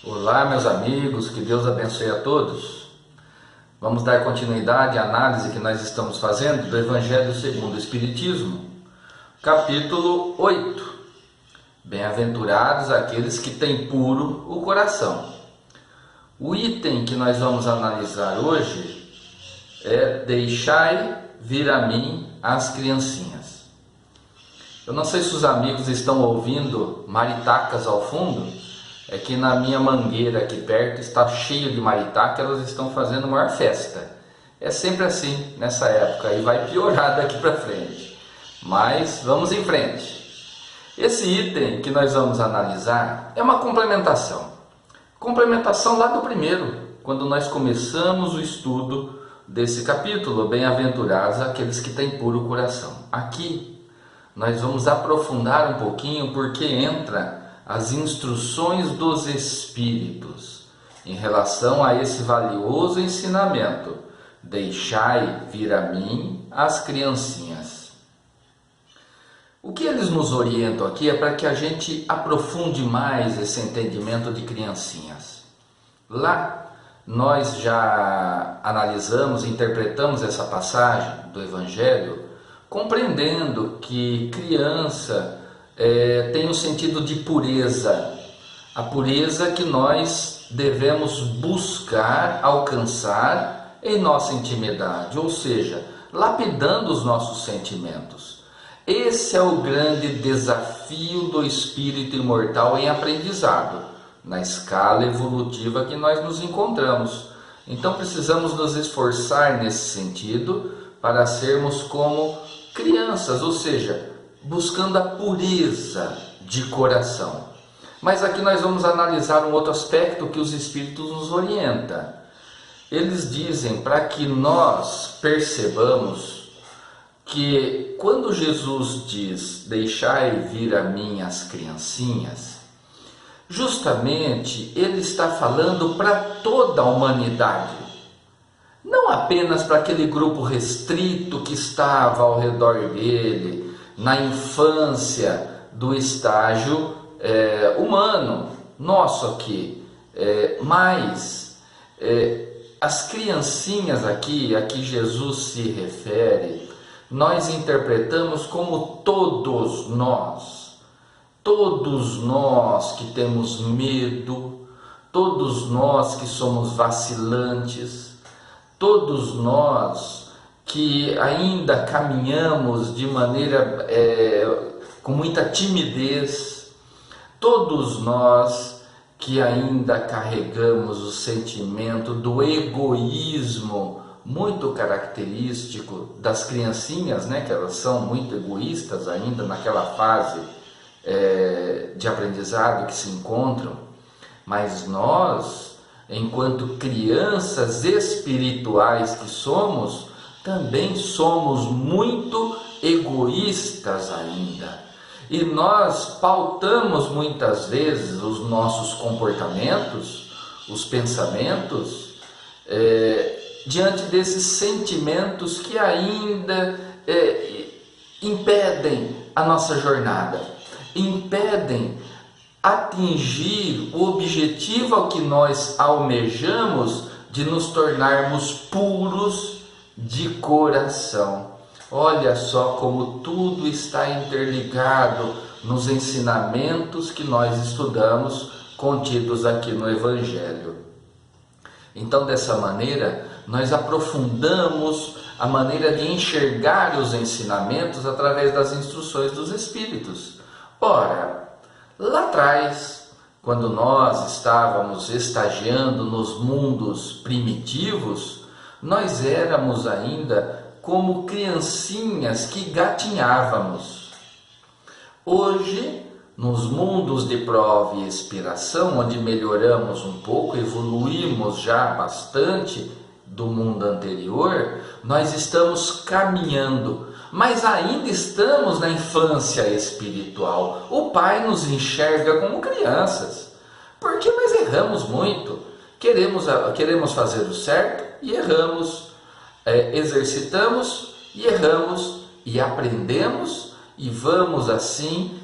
Olá, meus amigos, que Deus abençoe a todos. Vamos dar continuidade à análise que nós estamos fazendo do Evangelho segundo o Espiritismo, capítulo 8. Bem-aventurados aqueles que têm puro o coração. O item que nós vamos analisar hoje é: deixai vir a mim as criancinhas. Eu não sei se os amigos estão ouvindo maritacas ao fundo. É que na minha mangueira aqui perto está cheio de maritaca, elas estão fazendo a maior festa. É sempre assim nessa época e vai piorar daqui para frente. Mas vamos em frente. Esse item que nós vamos analisar é uma complementação. Complementação lá do primeiro, quando nós começamos o estudo desse capítulo, bem-aventurados aqueles que têm puro coração. Aqui nós vamos aprofundar um pouquinho porque entra as instruções dos Espíritos em relação a esse valioso ensinamento: deixai vir a mim as criancinhas. O que eles nos orientam aqui é para que a gente aprofunde mais esse entendimento de criancinhas. Lá nós já analisamos, interpretamos essa passagem do Evangelho, compreendendo que criança tem o sentido de pureza, a pureza que nós devemos buscar alcançar em nossa intimidade, ou seja, lapidando os nossos sentimentos. Esse é o grande desafio do espírito imortal em aprendizado, na escala evolutiva que nós nos encontramos. Então precisamos nos esforçar nesse sentido para sermos como crianças, ou seja, buscando a pureza de coração. Mas aqui nós vamos analisar um outro aspecto que os Espíritos nos orientam. Eles dizem para que nós percebamos que quando Jesus diz: deixai vir a mim as criancinhas, justamente ele está falando para toda a humanidade, não apenas para aquele grupo restrito que estava ao redor dele, na infância do estágio humano nosso aqui, mas as criancinhas aqui a que Jesus se refere, nós interpretamos como todos nós que temos medo, todos nós que somos vacilantes, todos nós que ainda caminhamos de maneira com muita timidez, todos nós que ainda carregamos o sentimento do egoísmo muito característico das criancinhas, né? Que elas são muito egoístas ainda naquela fase de aprendizado que se encontram, mas nós, enquanto crianças espirituais que somos, também somos muito egoístas ainda. E nós pautamos muitas vezes os nossos comportamentos, os pensamentos, diante desses sentimentos que ainda impedem a nossa jornada, impedem atingir o objetivo ao que nós almejamos de nos tornarmos puros de coração. Olha só como tudo está interligado nos ensinamentos que nós estudamos, contidos aqui no Evangelho. Então, dessa maneira, nós aprofundamos a maneira de enxergar os ensinamentos através das instruções dos Espíritos. Ora, lá atrás, quando nós estávamos estagiando nos mundos primitivos, nós éramos ainda como criancinhas que gatinhávamos. Hoje, nos mundos de prova e expiração, onde melhoramos um pouco, evoluímos já bastante do mundo anterior, nós estamos caminhando, mas ainda estamos na infância espiritual. O Pai nos enxerga como crianças, porque nós erramos muito, queremos fazer o certo e erramos, exercitamos e erramos, e aprendemos, e vamos assim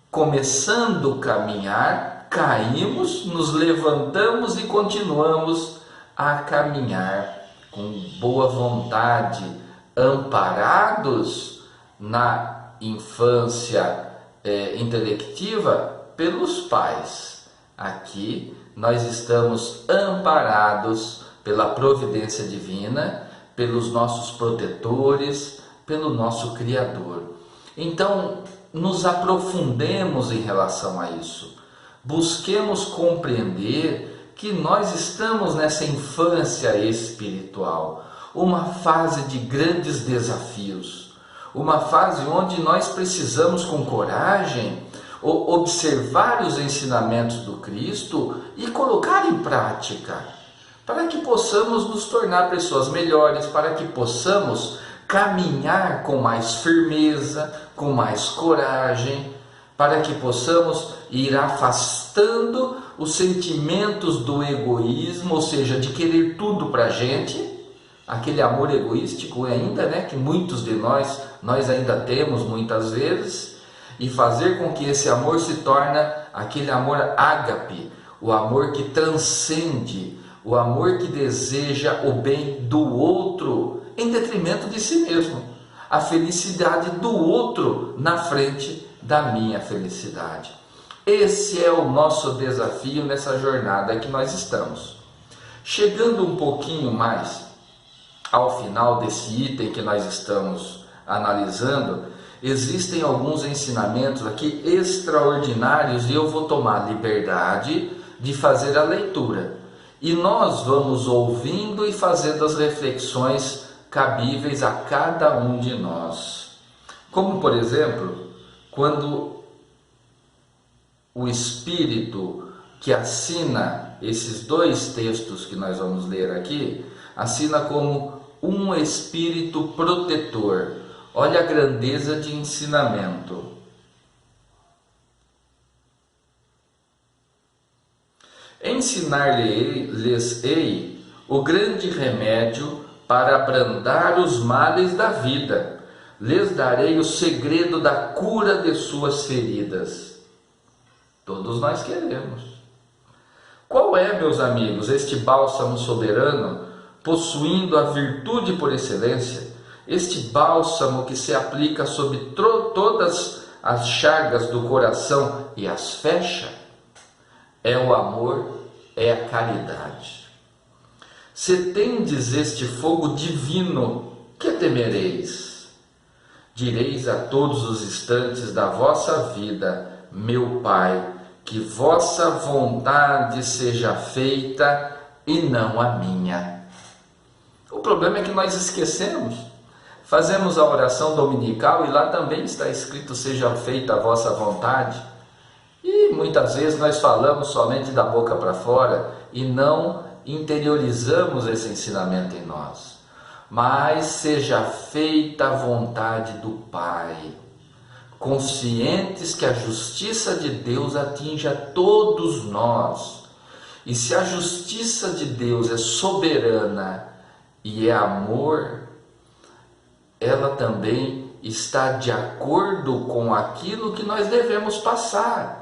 começando a caminhar caímos, nos levantamos e continuamos a caminhar com boa vontade, amparados na infância intelectiva pelos pais. Aqui nós estamos amparados pela providência divina, pelos nossos protetores, pelo nosso Criador. Então, nos aprofundemos em relação a isso. Busquemos compreender que nós estamos nessa infância espiritual, uma fase de grandes desafios, uma fase onde nós precisamos com coragem observar os ensinamentos do Cristo e colocar em prática, para que possamos nos tornar pessoas melhores, para que possamos caminhar com mais firmeza, com mais coragem, para que possamos ir afastando os sentimentos do egoísmo, ou seja, de querer tudo para a gente, aquele amor egoístico ainda, que muitos de nós ainda temos muitas vezes, e fazer com que esse amor se torne aquele amor ágape, o amor que transcende, o amor que deseja o bem do outro em detrimento de si mesmo, a felicidade do outro na frente da minha felicidade. Esse é o nosso desafio nessa jornada que nós estamos. Chegando um pouquinho mais ao final desse item que nós estamos analisando, existem alguns ensinamentos aqui extraordinários e eu vou tomar liberdade de fazer a leitura. E nós vamos ouvindo e fazendo as reflexões cabíveis a cada um de nós. Como, por exemplo, quando o Espírito que assina esses dois textos que nós vamos ler aqui, assina como um Espírito protetor. Olha a grandeza de ensinamento. Ensinar-lhes-ei o grande remédio para abrandar os males da vida. Lhes darei o segredo da cura de suas feridas. Todos nós queremos. Qual é, meus amigos, este bálsamo soberano, possuindo a virtude por excelência? Este bálsamo que se aplica sobre todas as chagas do coração e as fecha? É o amor, é a caridade. Se tendes este fogo divino, que temereis? Direis a todos os instantes da vossa vida: meu Pai, que vossa vontade seja feita e não a minha. O problema é que nós esquecemos. Fazemos a oração dominical e lá também está escrito: seja feita a vossa vontade. E muitas vezes nós falamos somente da boca para fora e não interiorizamos esse ensinamento em nós. Mas seja feita a vontade do Pai, conscientes que a justiça de Deus atinge a todos nós. E se a justiça de Deus é soberana e é amor, ela também está de acordo com aquilo que nós devemos passar.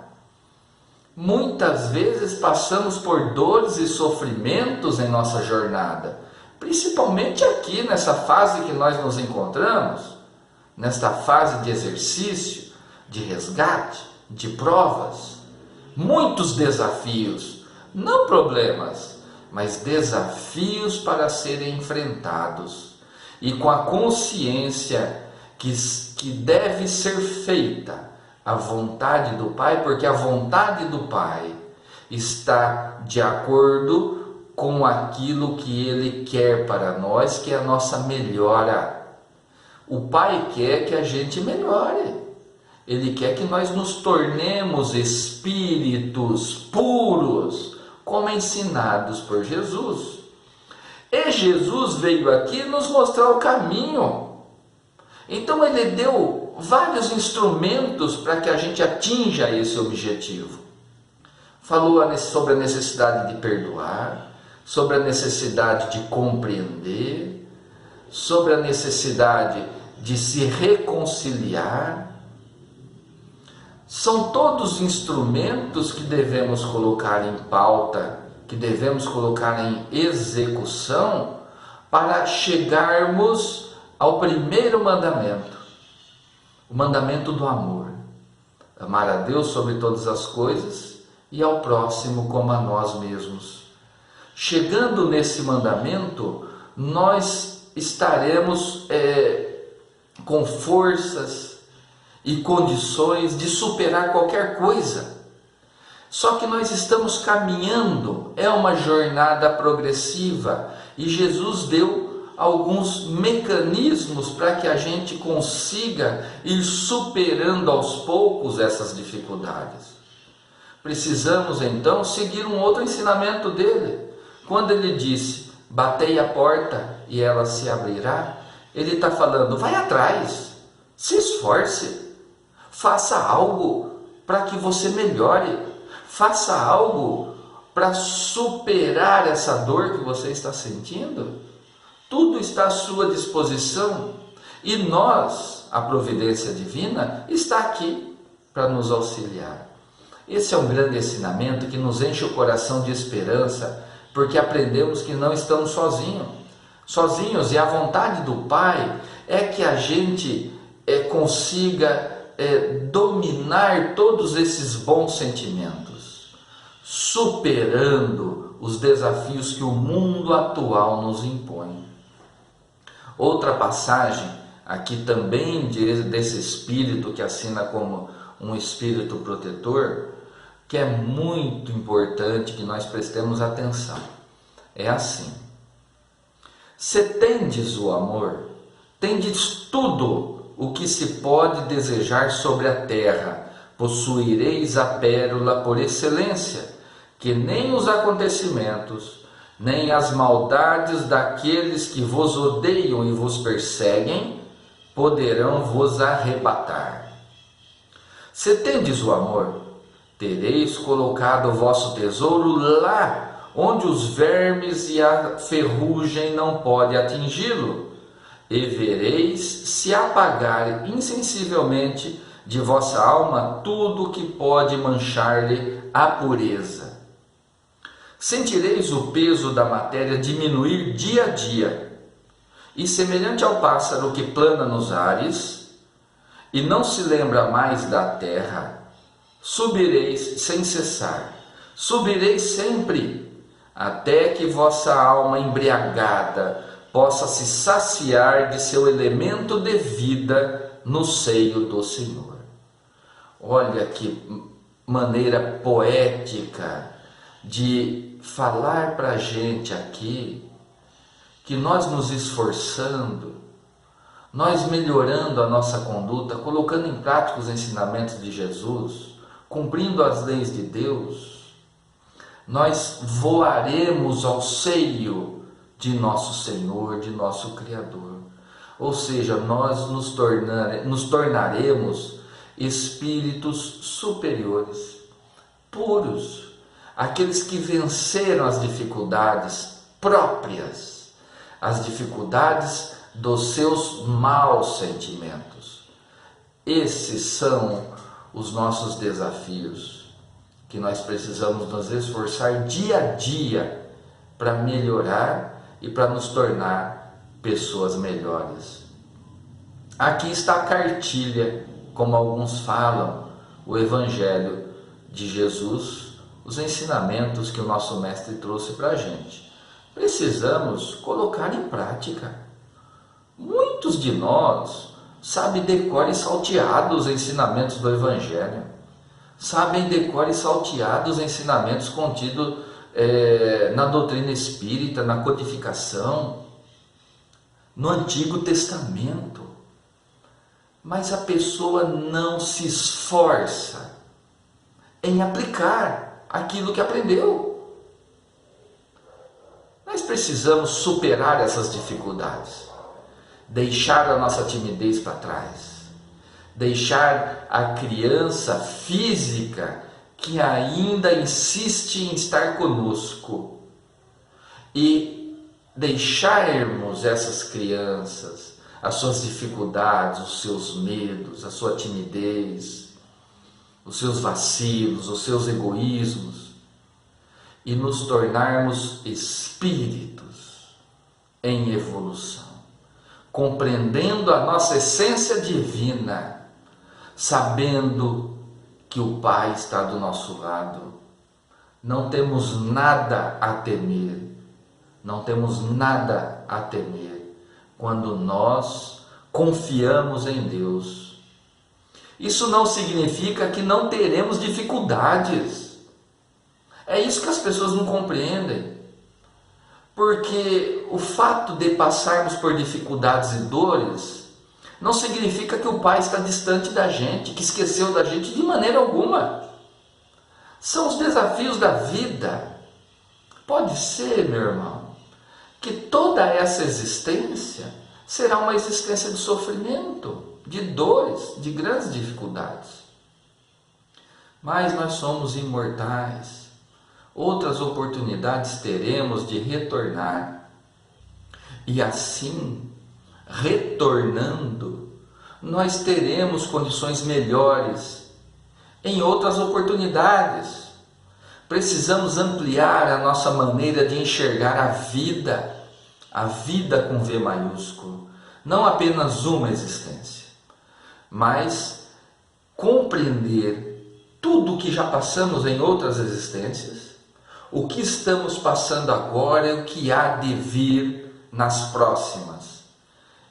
Muitas vezes passamos por dores e sofrimentos em nossa jornada, principalmente aqui nessa fase que nós nos encontramos, nesta fase de exercício, de resgate, de provas. Muitos desafios, não problemas, mas desafios para serem enfrentados. E com a consciência que deve ser feita a vontade do Pai, porque a vontade do Pai está de acordo com aquilo que Ele quer para nós, que é a nossa melhora. O Pai quer que a gente melhore. Ele quer que nós nos tornemos espíritos puros, como ensinados por Jesus. E Jesus veio aqui nos mostrar o caminho. Então Ele deu vários instrumentos para que a gente atinja esse objetivo. Falou sobre a necessidade de perdoar, sobre a necessidade de compreender, sobre a necessidade de se reconciliar, são todos instrumentos que devemos colocar em pauta, que devemos colocar em execução para chegarmos ao primeiro mandamento, o mandamento do amor. Amar a Deus sobre todas as coisas e ao próximo como a nós mesmos. Chegando nesse mandamento, nós estaremos com forças e condições de superar qualquer coisa. Só que nós estamos caminhando, é uma jornada progressiva, e Jesus deu alguns mecanismos para que a gente consiga ir superando aos poucos essas dificuldades. Precisamos então seguir um outro ensinamento dele. Quando ele disse, batei a porta e ela se abrirá, ele está falando, vai atrás, se esforce, faça algo para que você melhore, faça algo para superar essa dor que você está sentindo. Tudo está à sua disposição e nós, a providência divina, está aqui para nos auxiliar. Esse é um grande ensinamento que nos enche o coração de esperança, porque aprendemos que não estamos sozinhos, e a vontade do Pai é que a gente consiga dominar todos esses bons sentimentos, superando os desafios que o mundo atual nos impõe. Outra passagem, aqui também desse Espírito que assina como um Espírito protetor, que é muito importante que nós prestemos atenção. É assim: se tendes o amor, tendes tudo o que se pode desejar sobre a terra, possuireis a pérola por excelência, que nem os acontecimentos, nem as maldades daqueles que vos odeiam e vos perseguem, poderão vos arrebatar. Se tendes o amor, tereis colocado o vosso tesouro lá, onde os vermes e a ferrugem não podem atingi-lo, e vereis se apagar insensivelmente de vossa alma tudo que pode manchar-lhe a pureza. Sentireis o peso da matéria diminuir dia a dia, e semelhante ao pássaro que plana nos ares, e não se lembra mais da terra, subireis sem cessar, subireis sempre, até que vossa alma embriagada possa se saciar de seu elemento de vida no seio do Senhor. Olha que maneira poética de falar para a gente aqui que nós nos esforçando, nós melhorando a nossa conduta, colocando em prática os ensinamentos de Jesus, cumprindo as leis de Deus, nós voaremos ao seio de nosso Senhor, de nosso Criador. Ou seja, nós nos tornaremos espíritos superiores, puros, aqueles que venceram as dificuldades próprias, as dificuldades dos seus maus sentimentos. Esses são os nossos desafios, que nós precisamos nos esforçar dia a dia para melhorar e para nos tornar pessoas melhores. Aqui está a cartilha, como alguns falam, o Evangelho de Jesus, os ensinamentos que o nosso Mestre trouxe para a gente. Precisamos colocar em prática. Muitos de nós sabem decor e salteado os ensinamentos do Evangelho, sabem decor e salteado os ensinamentos contidos na doutrina espírita, na codificação, no Antigo Testamento, mas a pessoa não se esforça em aplicar aquilo que aprendeu. Nós precisamos superar essas dificuldades, deixar a nossa timidez para trás, deixar a criança física que ainda insiste em estar conosco e deixarmos essas crianças, as suas dificuldades, os seus medos, a sua timidez, os seus vacilos, os seus egoísmos e nos tornarmos espíritos em evolução, compreendendo a nossa essência divina, sabendo que o Pai está do nosso lado. Não temos nada a temer, não temos nada a temer quando nós confiamos em Deus. Isso não significa que não teremos dificuldades. É isso que as pessoas não compreendem. Porque o fato de passarmos por dificuldades e dores não significa que o Pai está distante da gente, que esqueceu da gente de maneira alguma. São os desafios da vida. Pode ser, meu irmão, que toda essa existência será uma existência de sofrimento, de dores, de grandes dificuldades. Mas nós somos imortais. Outras oportunidades teremos de retornar. E assim, retornando, nós teremos condições melhores em outras oportunidades. Precisamos ampliar a nossa maneira de enxergar a vida com V maiúsculo, não apenas uma existência, mas compreender tudo o que já passamos em outras existências, o que estamos passando agora e o que há de vir nas próximas.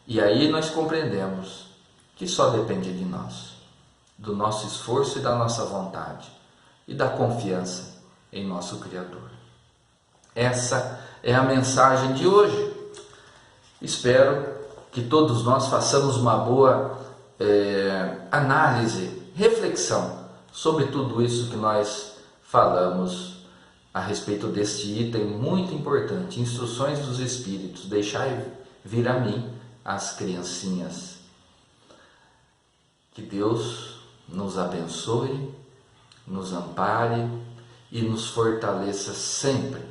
E aí nós compreendemos que só depende de nós, do nosso esforço e da nossa vontade e da confiança em nosso Criador. Essa é a mensagem de hoje. Espero que todos nós façamos uma boa análise, reflexão sobre tudo isso que nós falamos a respeito deste item muito importante, instruções dos Espíritos, deixai vir a mim as criancinhas. Que Deus nos abençoe, nos ampare e nos fortaleça sempre,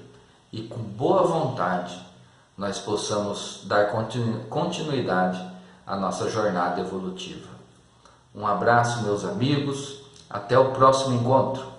e com boa vontade nós possamos dar continuidade à nossa jornada evolutiva. Um abraço, meus amigos, até o próximo encontro.